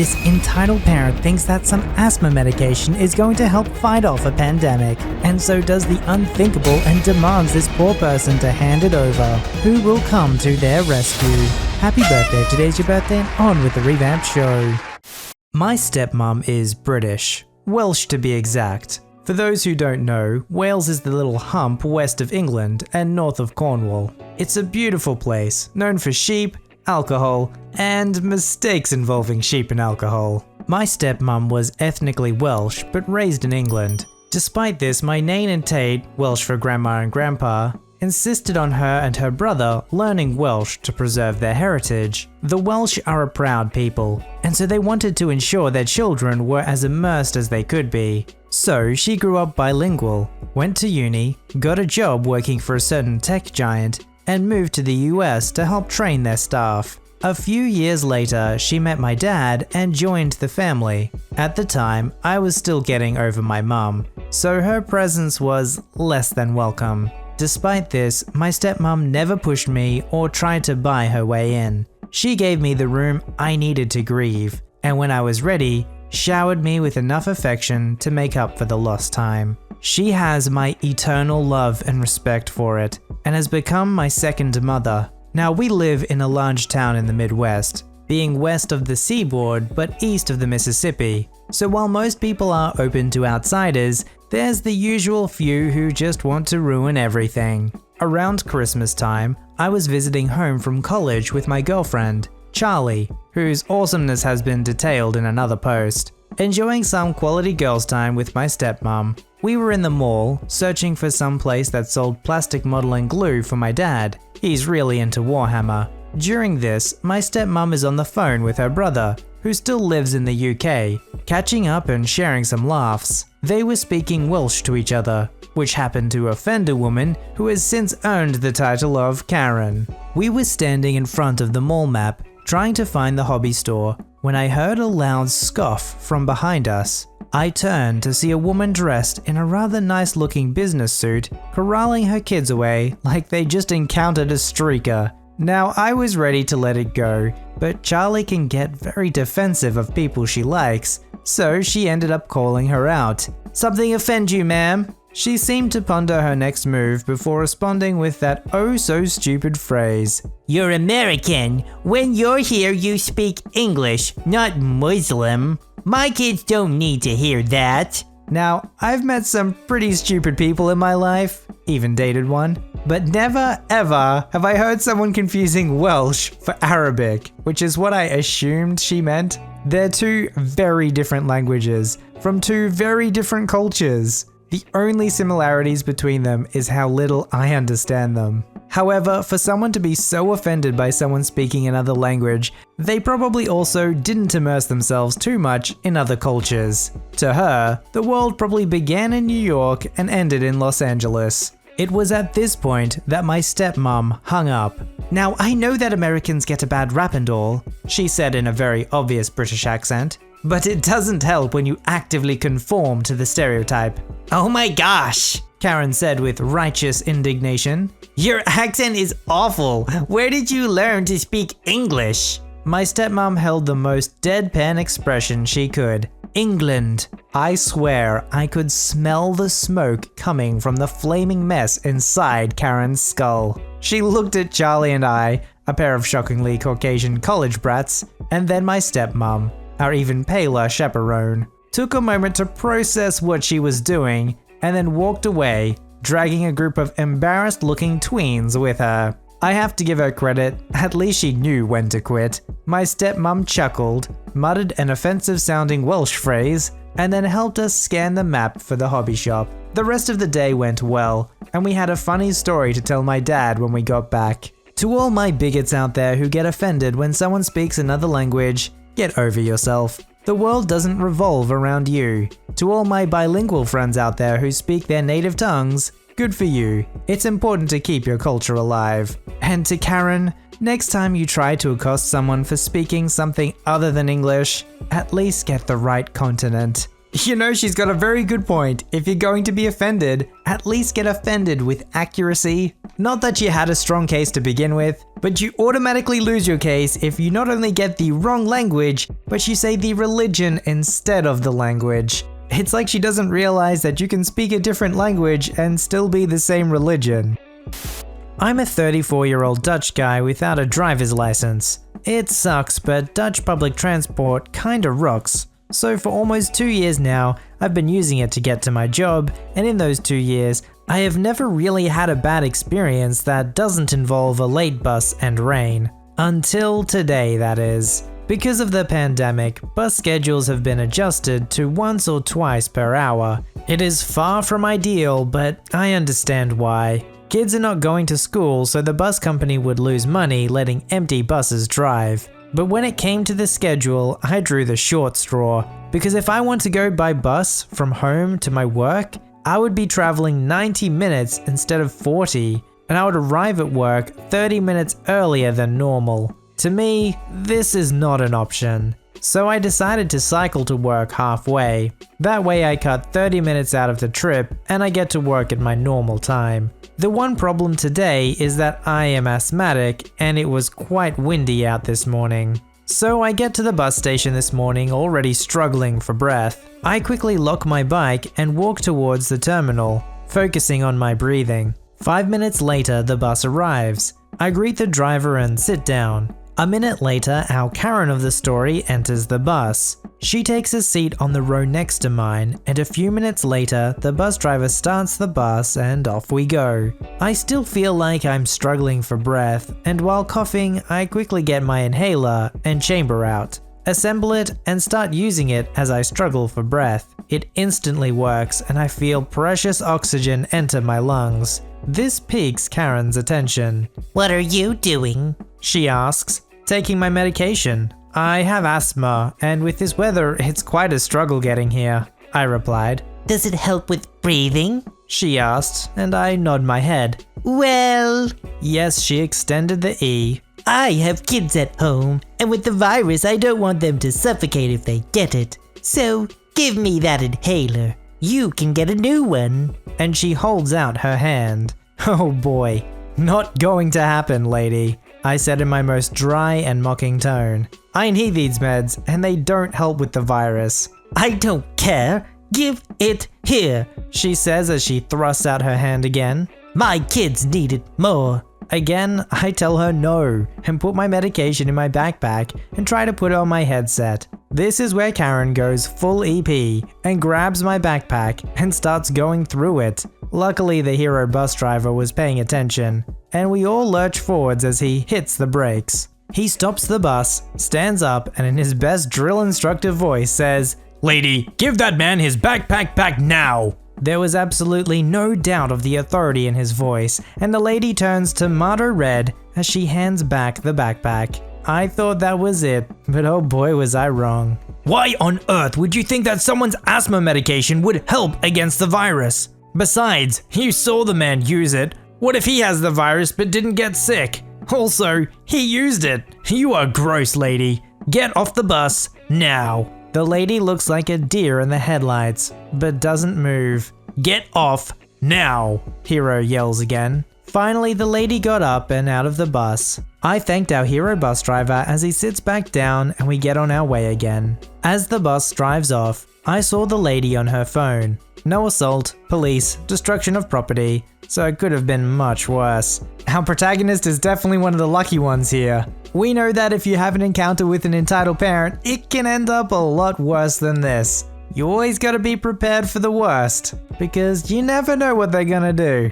This entitled parent thinks that some asthma medication is going to help fight off a pandemic, and so does the unthinkable and demands this poor person to hand it over. Who will come to their rescue? Happy birthday, today's your birthday, and on with the revamped show. My stepmom is British, Welsh to be exact. For those who don't know, Wales is the little hump west of England and north of Cornwall. It's a beautiful place, known for sheep, alcohol, and mistakes involving sheep and alcohol. My stepmom was ethnically Welsh, but raised in England. Despite this, my Nain and Tate, Welsh for grandma and grandpa, insisted on her and her brother learning Welsh to preserve their heritage. The Welsh are a proud people, and so they wanted to ensure their children were as immersed as they could be. So she grew up bilingual, went to uni, got a job working for a certain tech giant, and moved to the US to help train their staff. A few years later, she met my dad and joined the family. At the time, I was still getting over my mum, so her presence was less than welcome. Despite this, my stepmom never pushed me or tried to buy her way in. She gave me the room I needed to grieve, and when I was ready, showered me with enough affection to make up for the lost time. She has my eternal love and respect for it, and has become my second mother. Now we live in a large town in the Midwest, being west of the seaboard but east of the Mississippi. So while most people are open to outsiders, there's the usual few who just want to ruin everything. Around Christmas time, I was visiting home from college with my girlfriend, Charlie, whose awesomeness has been detailed in another post. Enjoying some quality girls' time with my stepmom. We were in the mall, searching for some place that sold plastic modeling glue for my dad. He's really into Warhammer. During this, my stepmom is on the phone with her brother, who still lives in the UK, catching up and sharing some laughs. They were speaking Welsh to each other, which happened to offend a woman who has since earned the title of Karen. We were standing in front of the mall map, trying to find the hobby store, when I heard a loud scoff from behind us. I turned to see a woman dressed in a rather nice looking business suit, corralling her kids away like they just encountered a streaker. Now I was ready to let it go, but Charlie can get very defensive of people she likes, so she ended up calling her out. "Something offend you, ma'am?" She seemed to ponder her next move before responding with that oh so stupid phrase. "You're American. When you're here you speak English, not Muslim. My kids don't need to hear that." Now, I've met some pretty stupid people in my life, even dated one, but never ever have I heard someone confusing Welsh for Arabic, which is what I assumed she meant. They're two very different languages, from two very different cultures. The only similarities between them is how little I understand them. However, for someone to be so offended by someone speaking another language, they probably also didn't immerse themselves too much in other cultures. To her, the world probably began in New York and ended in Los Angeles. It was at this point that my stepmom hung up. "Now, I know that Americans get a bad rap and all," she said in a very obvious British accent, "but it doesn't help when you actively conform to the stereotype." "Oh my gosh," Karen said with righteous indignation. "Your accent is awful. Where did you learn to speak English?" My stepmom held the most deadpan expression she could. England. I swear I could smell the smoke coming from the flaming mess inside Karen's skull. She looked at Charlie and I, a pair of shockingly Caucasian college brats, and then my stepmom, our even paler chaperone, took a moment to process what she was doing, and then walked away, dragging a group of embarrassed-looking tweens with her. I have to give her credit, at least she knew when to quit. My stepmom chuckled, muttered an offensive-sounding Welsh phrase, and then helped us scan the map for the hobby shop. The rest of the day went well, and we had a funny story to tell my dad when we got back. To all my bigots out there who get offended when someone speaks another language, get over yourself. The world doesn't revolve around you. To all my bilingual friends out there who speak their native tongues, good for you. It's important to keep your culture alive. And to Karen, next time you try to accost someone for speaking something other than English, at least get the right continent. You know, she's got a very good point. If you're going to be offended, at least get offended with accuracy. Not that you had a strong case to begin with, but you automatically lose your case if you not only get the wrong language, but you say the religion instead of the language. It's like she doesn't realize that you can speak a different language and still be the same religion. I'm a 34-year-old Dutch guy without a driver's license. It sucks, but Dutch public transport kinda rocks. So for almost 2 years now, I've been using it to get to my job, and in those 2 years, I have never really had a bad experience that doesn't involve a late bus and rain. Until today, that is. Because of the pandemic, bus schedules have been adjusted to once or twice per hour. It is far from ideal, but I understand why. Kids are not going to school, so the bus company would lose money letting empty buses drive. But when it came to the schedule, I drew the short straw, because if I want to go by bus from home to my work, I would be traveling 90 minutes instead of 40, and I would arrive at work 30 minutes earlier than normal. To me, this is not an option. So I decided to cycle to work halfway. That way I cut 30 minutes out of the trip and I get to work at my normal time. The one problem today is that I am asthmatic and it was quite windy out this morning. So I get to the bus station this morning already struggling for breath. I quickly lock my bike and walk towards the terminal, focusing on my breathing. 5 minutes later, the bus arrives. I greet the driver and sit down. A minute later, our Karen of the story enters the bus. She takes a seat on the row next to mine, and a few minutes later, the bus driver starts the bus and off we go. I still feel like I'm struggling for breath, and while coughing, I quickly get my inhaler and chamber out, assemble it, and start using it as I struggle for breath. It instantly works, and I feel precious oxygen enter my lungs. This piques Karen's attention. "What are you doing?" she asks. "Taking my medication. I have asthma, and with this weather, it's quite a struggle getting here," I replied. "Does it help with breathing?" she asked, and I nod my head. "Well..." Yes, she extended the E. "I have kids at home, and with the virus, I don't want them to suffocate if they get it. So, give me that inhaler. You can get a new one." And she holds out her hand. Oh boy. "Not going to happen, lady," I said in my most dry and mocking tone. "I need these meds, and they don't help with the virus." "I don't care. Give it here," she says as she thrusts out her hand again. "My kids need it more." Again, I tell her no, and put my medication in my backpack and try to put on my headset. This is where Karen goes full EP and grabs my backpack and starts going through it. Luckily, the hero bus driver was paying attention, and we all lurch forwards as he hits the brakes. He stops the bus, stands up, and in his best drill instructor voice says, "Lady, give that man his backpack back now!" There was absolutely no doubt of the authority in his voice, and the lady turns tomato red as she hands back the backpack. I thought that was it, but oh boy was I wrong. "Why on earth would you think that someone's asthma medication would help against the virus? Besides, you saw the man use it. What if he has the virus but didn't get sick? Also, he used it. You are gross, lady. Get off the bus now." The lady looks like a deer in the headlights, but doesn't move. "Get off now," Hero yells again. Finally, the lady got up and out of the bus. I thanked our hero bus driver as he sits back down and we get on our way again. As the bus drives off, I saw the lady on her phone. No assault, police, destruction of property, so it could have been much worse. Our protagonist is definitely one of the lucky ones here. We know that if you have an encounter with an entitled parent, it can end up a lot worse than this. You always gotta be prepared for the worst, because you never know what they're gonna do.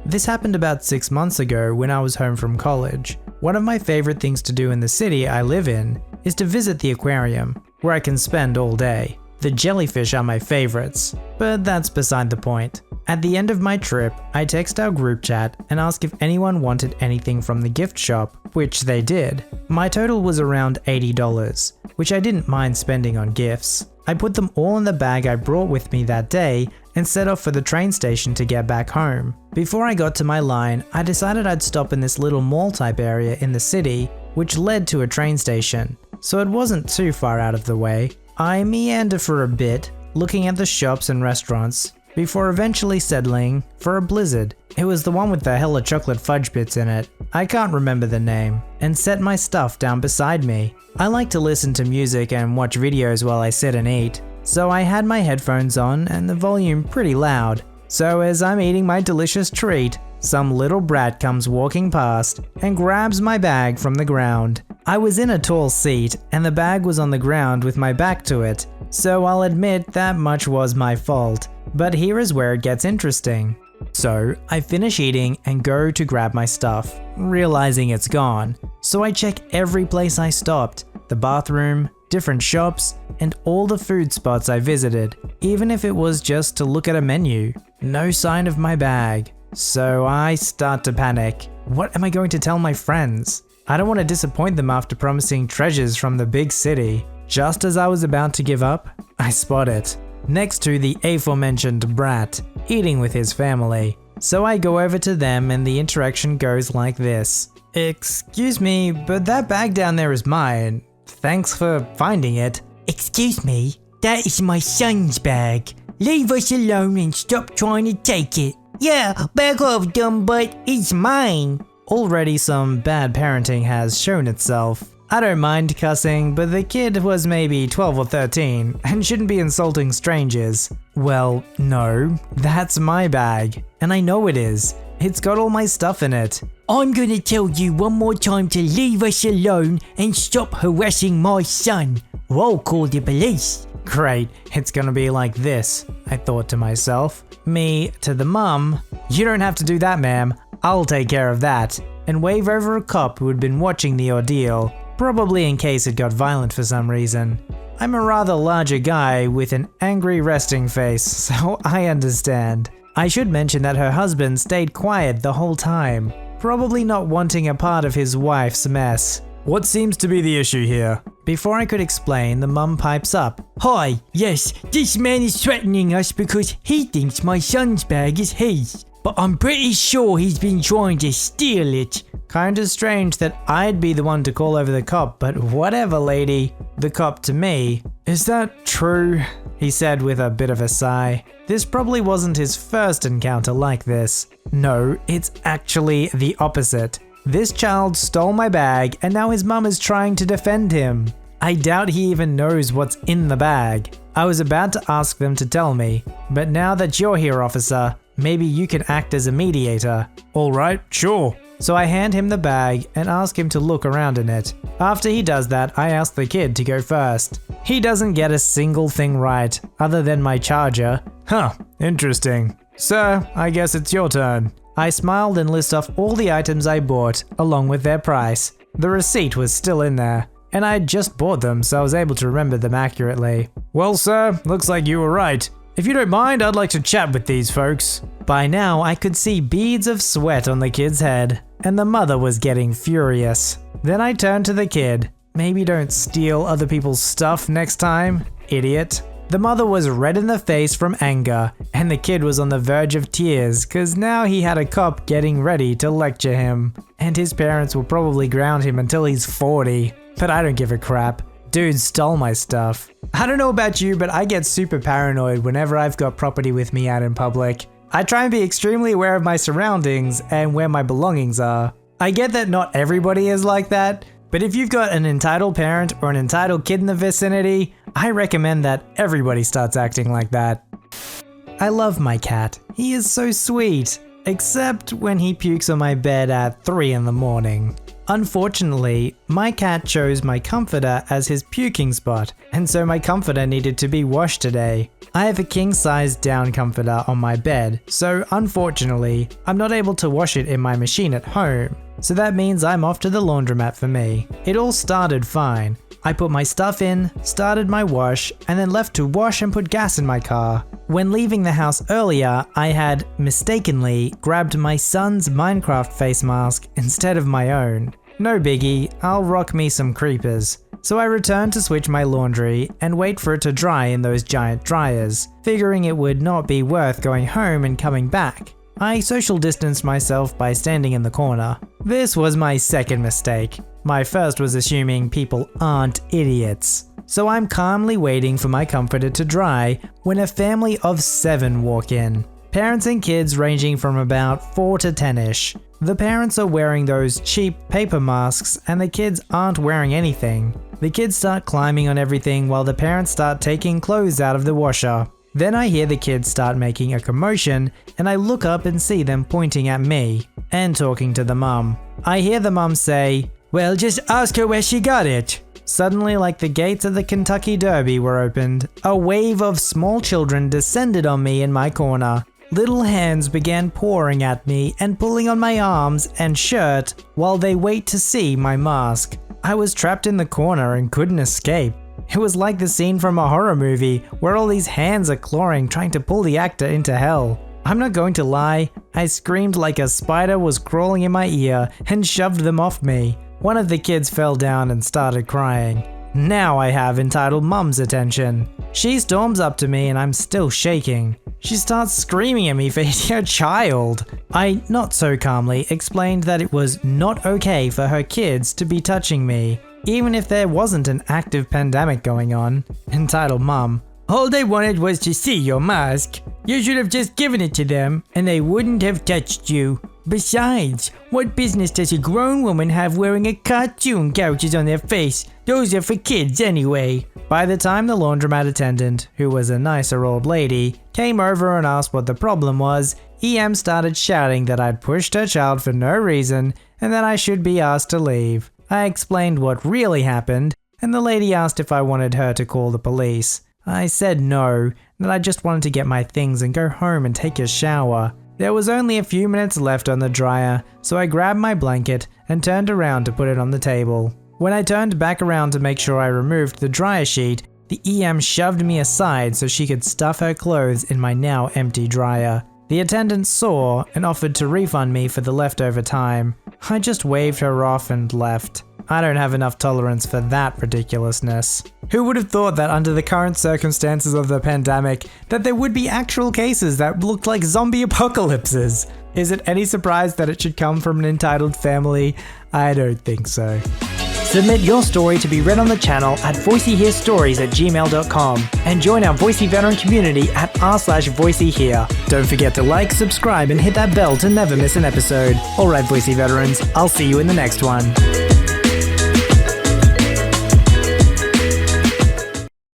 This happened about 6 months ago when I was home from college. One of my favorite things to do in the city I live in is to visit the aquarium, where I can spend all day. The jellyfish are my favorites, but that's beside the point. At the end of my trip, I text our group chat and ask if anyone wanted anything from the gift shop, which they did. My total was around $80, which I didn't mind spending on gifts. I put them all in the bag I brought with me that day and set off for the train station to get back home. Before I got to my line, I decided I'd stop in this little mall type area in the city, which led to a train station, so it wasn't too far out of the way. I meander for a bit, looking at the shops and restaurants, before eventually settling for a Blizzard. It was the one with the hella chocolate fudge bits in it. I can't remember the name, and set my stuff down beside me. I like to listen to music and watch videos while I sit and eat, so I had my headphones on and the volume pretty loud. So as I'm eating my delicious treat, some little brat comes walking past and grabs my bag from the ground. I was in a tall seat and the bag was on the ground with my back to it, so I'll admit that much was my fault. But here is where it gets interesting. So I finish eating and go to grab my stuff, realizing it's gone. So I check every place I stopped, the bathroom, different shops, and all the food spots I visited, even if it was just to look at a menu. No sign of my bag. So I start to panic. What am I going to tell my friends? I don't want to disappoint them after promising treasures from the big city. Just as I was about to give up, I spot it, next to the aforementioned brat, eating with his family. So I go over to them and the interaction goes like this. "Excuse me, but that bag down there is mine. Thanks for finding it." Excuse me, that is my son's bag. Leave us alone and stop trying to take it. Yeah, back off, dumb butt, it's mine. Already some bad parenting has shown itself. I don't mind cussing, but the kid was maybe 12 or 13 and shouldn't be insulting strangers. Well, no, that's my bag, and I know it is. It's got all my stuff in it. I'm gonna tell you one more time to leave us alone and stop harassing my son, or I'll call the police. Great, it's gonna be like this, I thought to myself. Me to the mum, "You don't have to do that, ma'am, I'll take care of that," and wave over a cop who had been watching the ordeal, probably in case it got violent for some reason. I'm a rather larger guy with an angry resting face, so I understand. I should mention that her husband stayed quiet the whole time, probably not wanting a part of his wife's mess. "What seems to be the issue here?" Before I could explain, the mum pipes up. Hi, yes, this man is threatening us because he thinks my son's bag is his, but I'm pretty sure he's been trying to steal it. Kinda strange that I'd be the one to call over the cop, but whatever, lady. The cop to me. "Is that true?" he said with a bit of a sigh. This probably wasn't his first encounter like this. No, it's actually the opposite. This child stole my bag and now his mum is trying to defend him. I doubt he even knows what's in the bag. I was about to ask them to tell me, but now that you're here, officer, maybe you can act as a mediator. "Alright, sure." So I hand him the bag and ask him to look around in it. After he does that, I ask the kid to go first. He doesn't get a single thing right, other than my charger. "Huh, interesting. Sir, I guess it's your turn." I smiled and list off all the items I bought, along with their price. The receipt was still in there, and I had just bought them, so I was able to remember them accurately. "Well, sir, looks like you were right. If you don't mind, I'd like to chat with these folks." By now, I could see beads of sweat on the kid's head, and the mother was getting furious. Then I turned to the kid. "Maybe don't steal other people's stuff next time, idiot." The mother was red in the face from anger, and the kid was on the verge of tears cause now he had a cop getting ready to lecture him. And his parents will probably ground him until he's 40, but I don't give a crap. Dude stole my stuff. I don't know about you, but I get super paranoid whenever I've got property with me out in public. I try and be extremely aware of my surroundings and where my belongings are. I get that not everybody is like that, but if you've got an entitled parent or an entitled kid in the vicinity, I recommend that everybody starts acting like that. I love my cat. He is so sweet, except when he pukes on my bed at 3 in the morning. Unfortunately, my cat chose my comforter as his puking spot, and so my comforter needed to be washed today. I have a king-size down comforter on my bed, so unfortunately, I'm not able to wash it in my machine at home. So that means I'm off to the laundromat for me. It all started fine. I put my stuff in, started my wash, and then left to wash and put gas in my car. When leaving the house earlier, I had mistakenly grabbed my son's Minecraft face mask instead of my own. No biggie, I'll rock me some creepers. So I returned to switch my laundry and wait for it to dry in those giant dryers, figuring it would not be worth going home and coming back. I social distanced myself by standing in the corner. This was my second mistake. My first was assuming people aren't idiots. so I'm calmly waiting for my comforter to dry when a family of 7 walk in. Parents and kids ranging from about 4 to 10ish. The parents are wearing those cheap paper masks and the kids aren't wearing anything. The kids start climbing on everything while the parents start taking clothes out of the washer. Then I hear the kids start making a commotion and I look up and see them pointing at me and talking to the mum. I hear the mum say, "Well, just ask her where she got it." Suddenly, like the gates of the Kentucky Derby were opened, a wave of small children descended on me in my corner. Little hands began pouring at me and pulling on my arms and shirt while they wait to see my mask. I was trapped in the corner and couldn't escape. It was like the scene from a horror movie where all these hands are clawing trying to pull the actor into hell. I'm not going to lie, I screamed like a spider was crawling in my ear and shoved them off me. One of the kids fell down and started crying. Now I have entitled Mum's attention. She storms up to me and I'm still shaking. She starts screaming at me for hitting her child. I, not so calmly, explained that it was not okay for her kids to be touching me, even if there wasn't an active pandemic going on. Entitled Mum, "All they wanted was to see your mask. You should have just given it to them and they wouldn't have touched you. Besides, what business does a grown woman have wearing a cartoon characters on their face? Those are for kids anyway." By the time the laundromat attendant, who was a nicer old lady, came over and asked what the problem was, EM started shouting that I'd pushed her child for no reason and that I should be asked to leave. I explained what really happened, and the lady asked if I wanted her to call the police. I said no, that I just wanted to get my things and go home and take a shower. There was only a few minutes left on the dryer, so I grabbed my blanket and turned around to put it on the table. When I turned back around to make sure I removed the dryer sheet, the EM shoved me aside so she could stuff her clothes in my now empty dryer. The attendant saw and offered to refund me for the leftover time. I just waved her off and left. I don't have enough tolerance for that ridiculousness. Who would have thought that under the current circumstances of the pandemic, that there would be actual cases that looked like zombie apocalypses? Is it any surprise that it should come from an entitled family? I don't think so. Submit your story to be read on the channel at voiceyherestories@gmail.com and join our Voicey veteran community at r/VoiceyHere. Don't forget to like, subscribe, and hit that bell to never miss an episode. Alright, Voicey veterans, I'll see you in the next one.